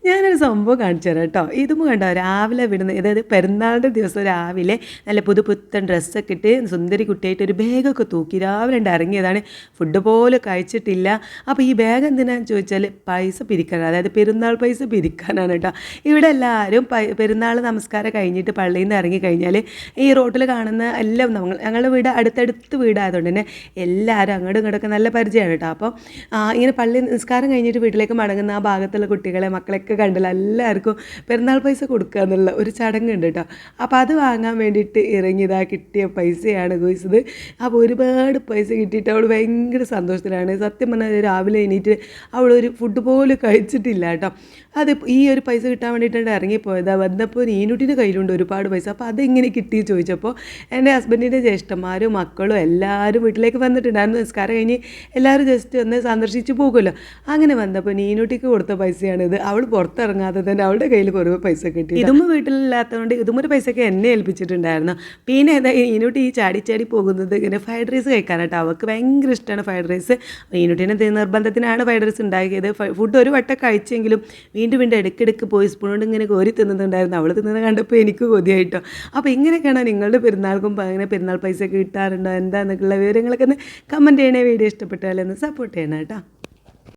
ഞാനൊരു സംഭവം കാണിച്ചു തരാം കേട്ടോ. ഇതും കണ്ടോ രാവിലെ വിടുന്ന അതായത് പെരുന്നാളിൻ്റെ ദിവസം രാവിലെ നല്ല പുതുപുത്തൻ ഡ്രസ്സൊക്കെ ഇട്ട് സുന്ദരി കുട്ടിയായിട്ട് ഒരു ബാഗൊക്കെ തൂക്കി രാവിലെ ഉണ്ട് ഇറങ്ങിയതാണ്. ഫുഡ് പോലും കഴിച്ചിട്ടില്ല. അപ്പോൾ ഈ ബാഗ് എന്തിനാന്ന് ചോദിച്ചാൽ പൈസ പിരിക്കാനാണ്, അതായത് പെരുന്നാൾ പൈസ പിരിക്കാനാണ് കേട്ടോ. ഇവിടെ എല്ലാവരും പെരുന്നാൾ നമസ്കാരം കഴിഞ്ഞിട്ട് പള്ളിയിൽ നിന്ന് ഇറങ്ങി കഴിഞ്ഞാൽ ഈ റോട്ടിൽ കാണുന്ന എല്ലാം ഞങ്ങളുടെ വീട് അടുത്തടുത്ത് വീടായതുകൊണ്ട് തന്നെ എല്ലാവരും അങ്ങോട്ടും ഇങ്ങോട്ടൊക്കെ നല്ല പരിചയമാണ് കേട്ടോ. അപ്പോൾ ഇങ്ങനെ പള്ളി നിസ്കാരം കഴിഞ്ഞിട്ട് വീട്ടിലേക്ക് മടങ്ങുന്ന ആ ഭാഗത്തുള്ള കുട്ടികളെ മക്കളെയൊക്കെ കണ്ടില്ല എല്ലാവർക്കും പെരുന്നാൾ പൈസ കൊടുക്കുക എന്നുള്ള ഒരു ചടങ്ങുണ്ട് കേട്ടോ. അപ്പോൾ അത് വാങ്ങാൻ വേണ്ടിയിട്ട് ഇറങ്ങിയതാ കിട്ടിയ പൈസയാണ് ഗോയ്സ്. അപ്പോൾ ഒരുപാട് പൈസ കിട്ടിയിട്ട് അവൾ ഭയങ്കര സന്തോഷത്തിലാണ്. സത്യം പറഞ്ഞാൽ രാവിലെ എണീറ്റ് അവളൊരു ഫുഡ് പോലും കഴിച്ചിട്ടില്ല കേട്ടോ. അത് ഈ ഒരു പൈസ കിട്ടാൻ വേണ്ടിയിട്ടാണ് ഇറങ്ങിപ്പോയതാണ്. വന്നപ്പോൾ നീനുട്ടിൻ്റെ കയ്യിലുണ്ട് ഒരുപാട് പൈസ. അപ്പോൾ അതെങ്ങനെ കിട്ടി ചോദിച്ചപ്പോൾ എൻ്റെ ഹസ്ബൻഡിൻ്റെ ജ്യേഷ്ഠന്മാരും മക്കളും എല്ലാവരും വീട്ടിലേക്ക് വന്നിട്ടുണ്ടായിരുന്നു. നിസ്കാരം കഴിഞ്ഞ് എല്ലാവരും ജസ്റ്റ് ഒന്ന് സന്ദർശിച്ച് പോകുമല്ലോ. അങ്ങനെ വന്നപ്പോൾ നീനുട്ടിക്ക് കൊടുത്ത പൈസയാണിത്. അവൾ പുറത്തിറങ്ങാതെ തന്നെ അവളുടെ കയ്യിൽ കുറേ പൈസ കിട്ടി. ഇതും വീട്ടിലില്ലാത്തതുകൊണ്ട് ഇതുമൊരു പൈസയൊക്കെ എന്നെ ഏൽപ്പിച്ചിട്ടുണ്ടായിരുന്നു. പിന്നെ എന്താ നീനുട്ടി ഈ ചാടി പോകുന്നത് ഇങ്ങനെ ഫ്രൈഡ് റൈസ് കഴിക്കാനായിട്ട്. അവൾക്ക് ഭയങ്കര ഇഷ്ടമാണ് ഫ്രൈഡ് റൈസ്. നീനുട്ടിനെ നിർബന്ധത്തിനാണ് ഫ്രൈഡ് റൈസ് ഉണ്ടാക്കിയത്. ഫുഡ് ഒരു വട്ടം കഴിച്ചെങ്കിലും വീണ്ടും ഇടയ്ക്കിടയ്ക്ക് പോയി സ്പൂൺ കൊണ്ട് ഇങ്ങനെ കോരി തിന്നുന്നുണ്ടായിരുന്നു. അവൾ തിന്നുന്നത് കണ്ടപ്പോൾ എനിക്ക് കൊതിയായിട്ടോ. അപ്പോൾ ഇങ്ങനെയൊക്കെയാണ് നിങ്ങളുടെ പെരുന്നാൾക്കും അങ്ങനെ പെരുന്നാൾ പൈസ ഒക്കെ കിട്ടാറുണ്ടോ എന്താണെന്നൊക്കെയുള്ള വിവരങ്ങളൊക്കെ ഒന്ന് കമൻറ്റ് ചെയ്യണേ. വീഡിയോ ഇഷ്ടപ്പെട്ടാലൊന്ന് സപ്പോർട്ട് ചെയ്യണം കേട്ടോ.